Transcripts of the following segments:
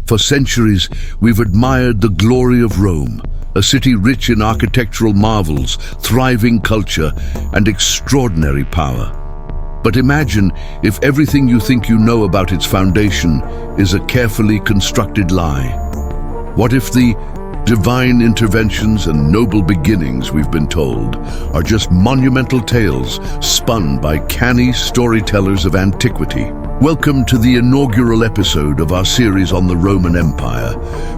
For centuries, we've admired the glory of Rome, a city rich in architectural marvels, thriving culture, and extraordinary power. But imagine if everything you think you know about its foundation is a carefully constructed lie. What if the divine interventions and noble beginnings we've been told are just monumental tales spun by canny storytellers of antiquity? Welcome to the inaugural episode of our series on the Roman Empire,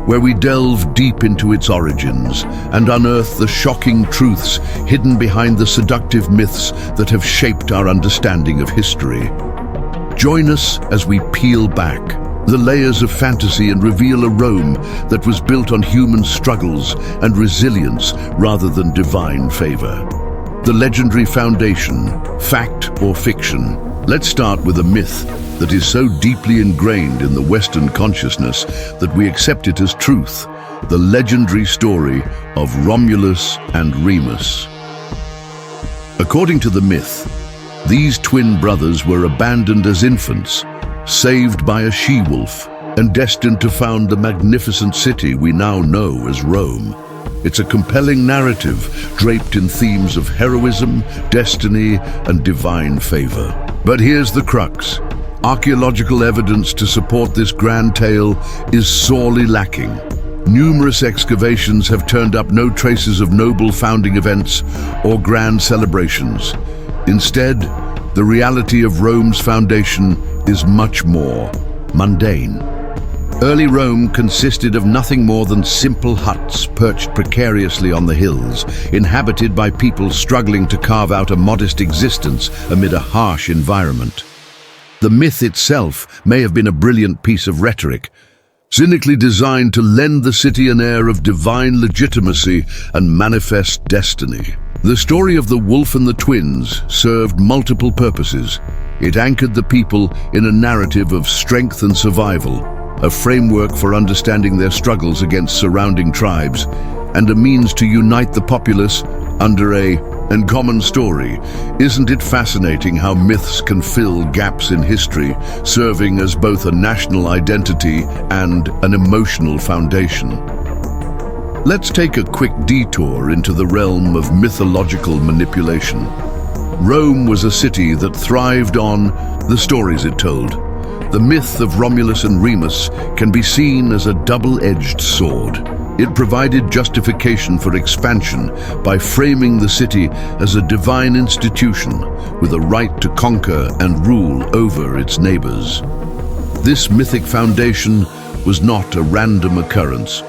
where we delve deep into its origins and unearth the shocking truths hidden behind the seductive myths that have shaped our understanding of history. Join us as we peel back the layers of fantasy and reveal a Rome that was built on human struggles and resilience rather than divine favor. The legendary foundation, fact or fiction? Let's start with a myth that is so deeply ingrained in the Western consciousness that we accept it as truth: the legendary story of Romulus and Remus. According to the myth, these twin brothers were abandoned as infants, saved by a she-wolf, and destined to found the magnificent city we now know as Rome. It's a compelling narrative draped in themes of heroism, destiny, and divine favor. But here's the crux. Archaeological evidence to support this grand tale is sorely lacking. Numerous excavations have turned up no traces of noble founding events or grand celebrations. Instead, the reality of Rome's foundation is much more mundane. Early Rome consisted of nothing more than simple huts perched precariously on the hills, inhabited by people struggling to carve out a modest existence amid a harsh environment. The myth itself may have been a brilliant piece of rhetoric, cynically designed to lend the city an air of divine legitimacy and manifest destiny. The story of the wolf and the twins served multiple purposes. It anchored the people in a narrative of strength and survival, a framework for understanding their struggles against surrounding tribes, and a means to unite the populace under a common story. Isn't it fascinating how myths can fill gaps in history, serving as both a national identity and an emotional foundation? Let's take a quick detour into the realm of mythological manipulation. Rome was a city that thrived on the stories it told. The myth of Romulus and Remus can be seen as a double-edged sword. It provided justification for expansion by framing the city as a divine institution with a right to conquer and rule over its neighbors. This mythic foundation was not a random occurrence.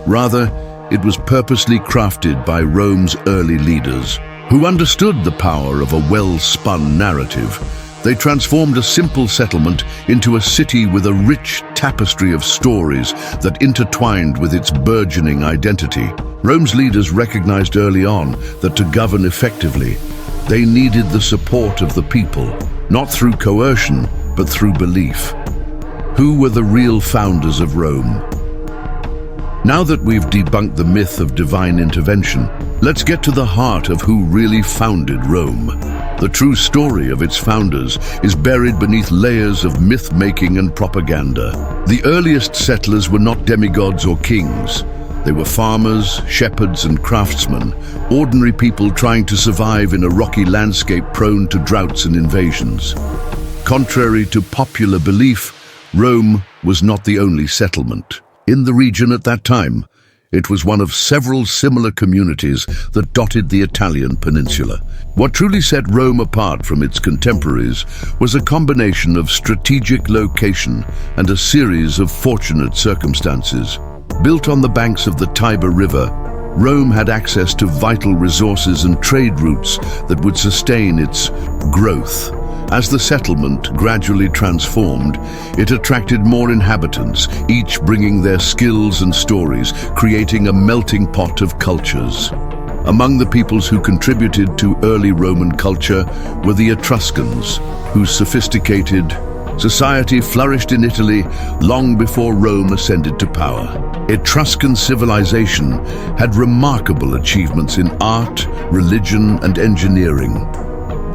Rather, it was purposely crafted by Rome's early leaders, who understood the power of a well-spun narrative. They transformed a simple settlement into a city with a rich tapestry of stories that intertwined with its burgeoning identity. Rome's leaders recognized early on that to govern effectively, they needed the support of the people, not through coercion, but through belief. Who were the real founders of Rome? Now that we've debunked the myth of divine intervention, let's get to the heart of who really founded Rome. The true story of its founders is buried beneath layers of myth-making and propaganda. The earliest settlers were not demigods or kings. They were farmers, shepherds, and craftsmen, ordinary people trying to survive in a rocky landscape prone to droughts and invasions. Contrary to popular belief, Rome was not the only settlement in the region at that time. It was one of several similar communities that dotted the Italian peninsula. What truly set Rome apart from its contemporaries was a combination of strategic location and a series of fortunate circumstances. Built on the banks of the Tiber River, Rome had access to vital resources and trade routes that would sustain its growth. As the settlement gradually transformed, it attracted more inhabitants, each bringing their skills and stories, creating a melting pot of cultures. Among the peoples who contributed to early Roman culture were the Etruscans, whose sophisticated society flourished in Italy long before Rome ascended to power. Etruscan civilization had remarkable achievements in art, religion, and engineering.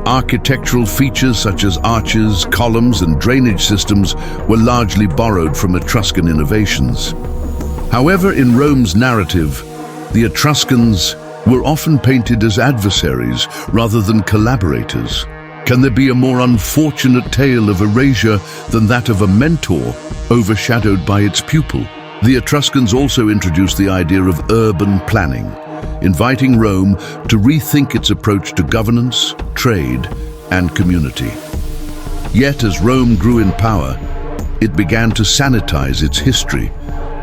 Architectural features such as arches, columns, and drainage systems were largely borrowed from Etruscan innovations. However, in Rome's narrative, the Etruscans were often painted as adversaries rather than collaborators. Can there be a more unfortunate tale of erasure than that of a mentor overshadowed by its pupil? The Etruscans also introduced the idea of urban planning, inviting Rome to rethink its approach to governance, trade, and community. Yet, as Rome grew in power, it began to sanitize its history,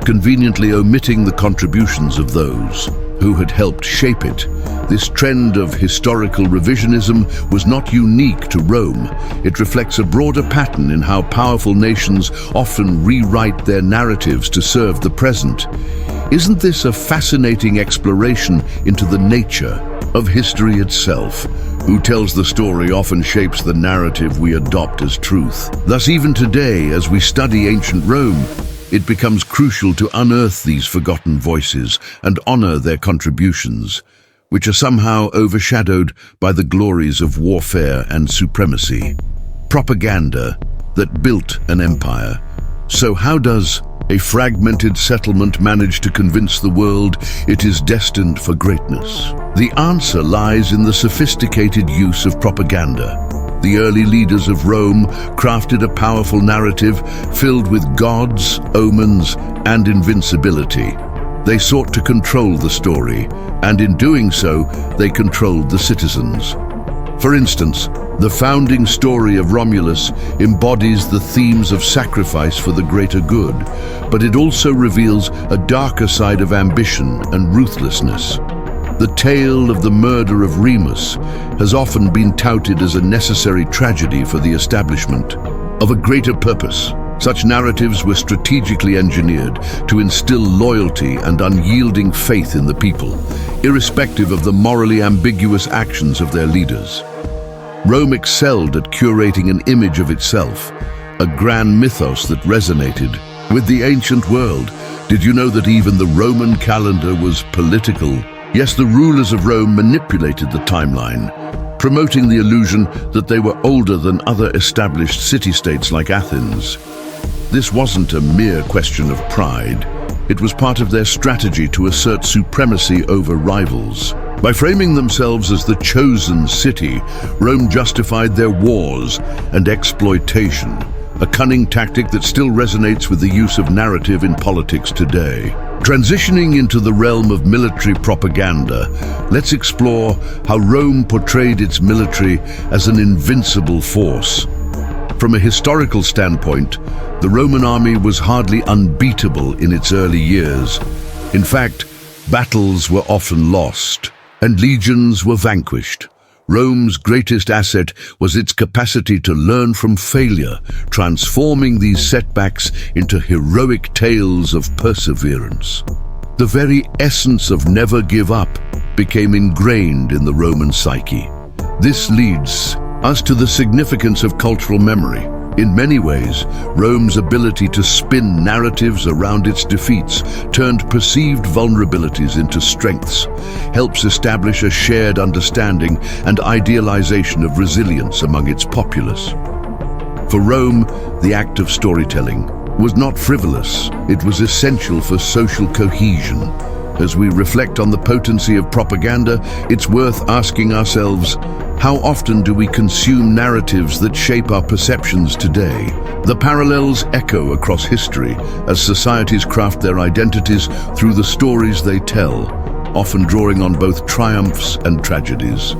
conveniently omitting the contributions of those who had helped shape it. This trend of historical revisionism was not unique to Rome. It reflects a broader pattern in how powerful nations often rewrite their narratives to serve the present. Isn't this a fascinating exploration into the nature of history itself? Who tells the story often shapes the narrative we adopt as truth. Thus, even today, as we study ancient Rome, it becomes crucial to unearth these forgotten voices and honor their contributions, which are somehow overshadowed by the glories of warfare and supremacy. Propaganda that built an empire. So how does a fragmented settlement manage to convince the world it is destined for greatness? The answer lies in the sophisticated use of propaganda. The early leaders of Rome crafted a powerful narrative filled with gods, omens, and invincibility. They sought to control the story, and in doing so, they controlled the citizens. For instance, the founding story of Romulus embodies the themes of sacrifice for the greater good, but it also reveals a darker side of ambition and ruthlessness. The tale of the murder of Remus has often been touted as a necessary tragedy for the establishment of a greater purpose. Such narratives were strategically engineered to instill loyalty and unyielding faith in the people, irrespective of the morally ambiguous actions of their leaders. Rome excelled at curating an image of itself, a grand mythos that resonated with the ancient world. Did you know that even the Roman calendar was political? Yes, the rulers of Rome manipulated the timeline, promoting the illusion that they were older than other established city-states like Athens. This wasn't a mere question of pride. It was part of their strategy to assert supremacy over rivals. By framing themselves as the chosen city, Rome justified their wars and exploitation, a cunning tactic that still resonates with the use of narrative in politics today. Transitioning into the realm of military propaganda, let's explore how Rome portrayed its military as an invincible force. From a historical standpoint, the Roman army was hardly unbeatable in its early years. In fact, battles were often lost, and legions were vanquished. Rome's greatest asset was its capacity to learn from failure, transforming these setbacks into heroic tales of perseverance. The very essence of never give up became ingrained in the Roman psyche. This leads us to the significance of cultural memory. In many ways, Rome's ability to spin narratives around its defeats turned perceived vulnerabilities into strengths, helps establish a shared understanding and idealization of resilience among its populace. For Rome, the act of storytelling was not frivolous, it was essential for social cohesion. As we reflect on the potency of propaganda, it's worth asking ourselves, how often do we consume narratives that shape our perceptions today? The parallels echo across history as societies craft their identities through the stories they tell, often drawing on both triumphs and tragedies.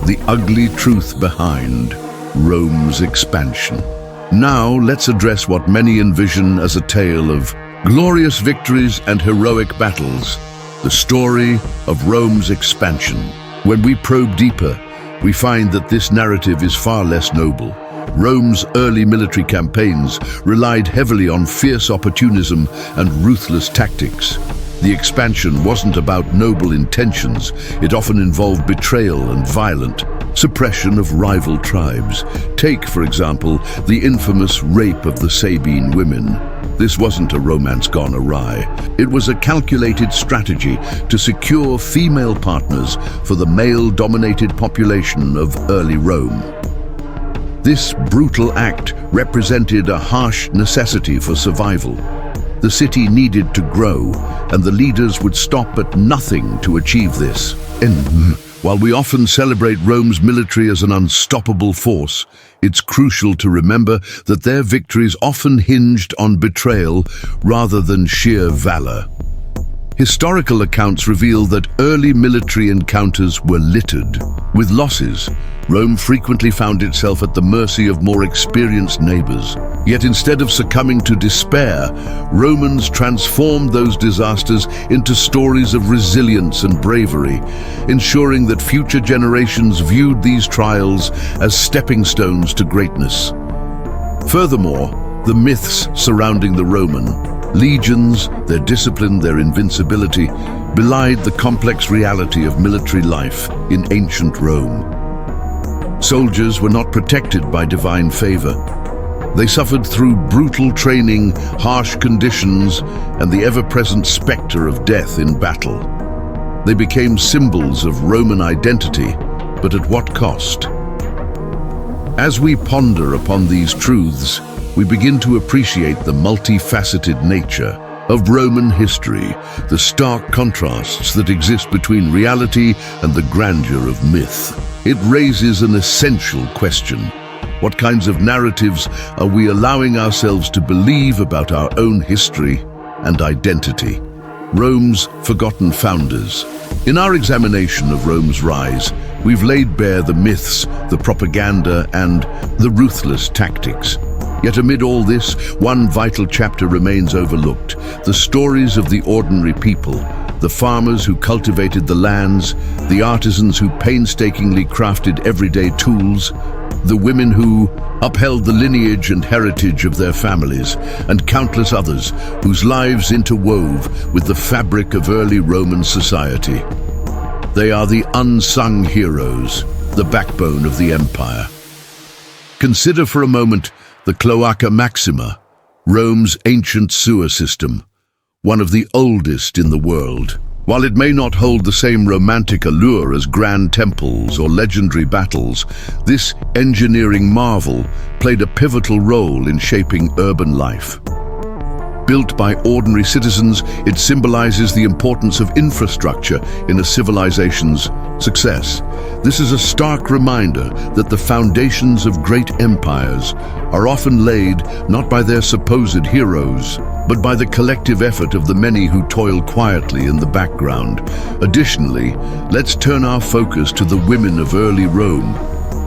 The ugly truth behind Rome's expansion. Now let's address what many envision as a tale of glorious victories and heroic battles, the story of Rome's expansion. When we probe deeper, we find that this narrative is far less noble. Rome's early military campaigns relied heavily on fierce opportunism and ruthless tactics. The expansion wasn't about noble intentions, it often involved betrayal and violent suppression of rival tribes. Take, for example, the infamous rape of the Sabine women. This wasn't a romance gone awry. It was a calculated strategy to secure female partners for the male-dominated population of early Rome. This brutal act represented a harsh necessity for survival. The city needed to grow, and the leaders would stop at nothing to achieve this. While we often celebrate Rome's military as an unstoppable force, it's crucial to remember that their victories often hinged on betrayal rather than sheer valor. Historical accounts reveal that early military encounters were littered with losses. Rome frequently found itself at the mercy of more experienced neighbors. Yet instead of succumbing to despair, Romans transformed those disasters into stories of resilience and bravery, ensuring that future generations viewed these trials as stepping stones to greatness. Furthermore, the myths surrounding the Roman legions, their discipline, their invincibility, belied the complex reality of military life in ancient Rome. Soldiers were not protected by divine favor. They suffered through brutal training, harsh conditions, and the ever-present specter of death in battle. They became symbols of Roman identity, but at what cost? As we ponder upon these truths, we begin to appreciate the multifaceted nature of Roman history, the stark contrasts that exist between reality and the grandeur of myth. It raises an essential question. What kinds of narratives are we allowing ourselves to believe about our own history and identity? Rome's forgotten founders. In our examination of Rome's rise, we've laid bare the myths, the propaganda, and the ruthless tactics. Yet amid all this, one vital chapter remains overlooked: the stories of the ordinary people, the farmers who cultivated the lands, the artisans who painstakingly crafted everyday tools, the women who upheld the lineage and heritage of their families, and countless others whose lives interwove with the fabric of early Roman society. They are the unsung heroes, the backbone of the empire. Consider for a moment the Cloaca Maxima, Rome's ancient sewer system, one of the oldest in the world. While it may not hold the same romantic allure as grand temples or legendary battles, this engineering marvel played a pivotal role in shaping urban life. Built by ordinary citizens, it symbolizes the importance of infrastructure in a civilization's success. This is a stark reminder that the foundations of great empires are often laid not by their supposed heroes, but by the collective effort of the many who toil quietly in the background. Additionally, let's turn our focus to the women of early Rome,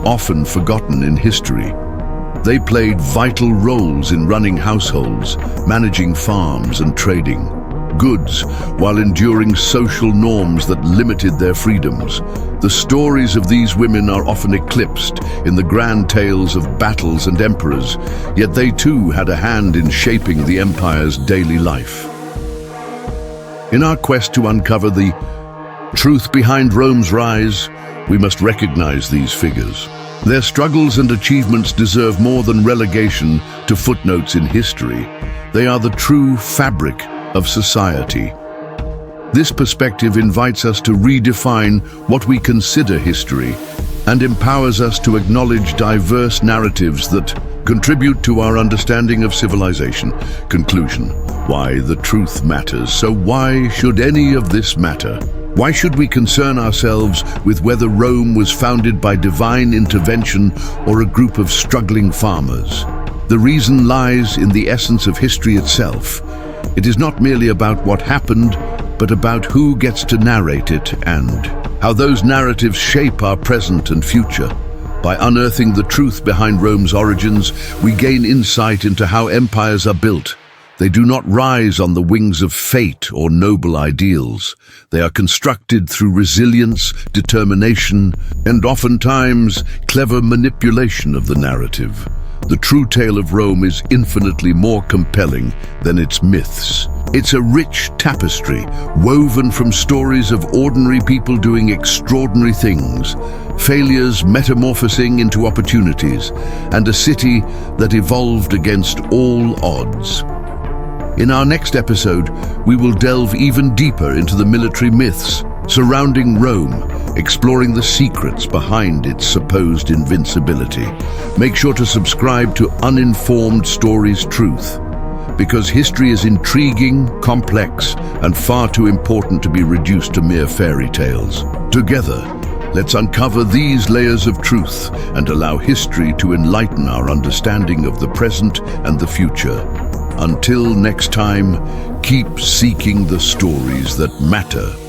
often forgotten in history. They played vital roles in running households, managing farms, and trading goods, while enduring social norms that limited their freedoms. The stories of these women are often eclipsed in the grand tales of battles and emperors, yet they too had a hand in shaping the empire's daily life. In our quest to uncover the truth behind Rome's rise, we must recognize these figures. Their struggles and achievements deserve more than relegation to footnotes in history. They are the true fabric of society. This perspective invites us to redefine what we consider history and empowers us to acknowledge diverse narratives that contribute to our understanding of civilization. Conclusion: why the truth matters. So why should any of this matter? Why should we concern ourselves with whether Rome was founded by divine intervention or a group of struggling farmers? The reason lies in the essence of history itself. It is not merely about what happened, but about who gets to narrate it and how those narratives shape our present and future. By unearthing the truth behind Rome's origins, we gain insight into how empires are built. They do not rise on the wings of fate or noble ideals. They are constructed through resilience, determination, and oftentimes clever manipulation of the narrative. The true tale of Rome is infinitely more compelling than its myths. It's a rich tapestry, woven from stories of ordinary people doing extraordinary things, failures metamorphosing into opportunities, and a city that evolved against all odds. In our next episode, we will delve even deeper into the military myths surrounding Rome, exploring the secrets behind its supposed invincibility. Make sure to subscribe to Uninformed Stories Truth, because history is intriguing, complex, and far too important to be reduced to mere fairy tales. Together, let's uncover these layers of truth and allow history to enlighten our understanding of the present and the future. Until next time, keep seeking the stories that matter.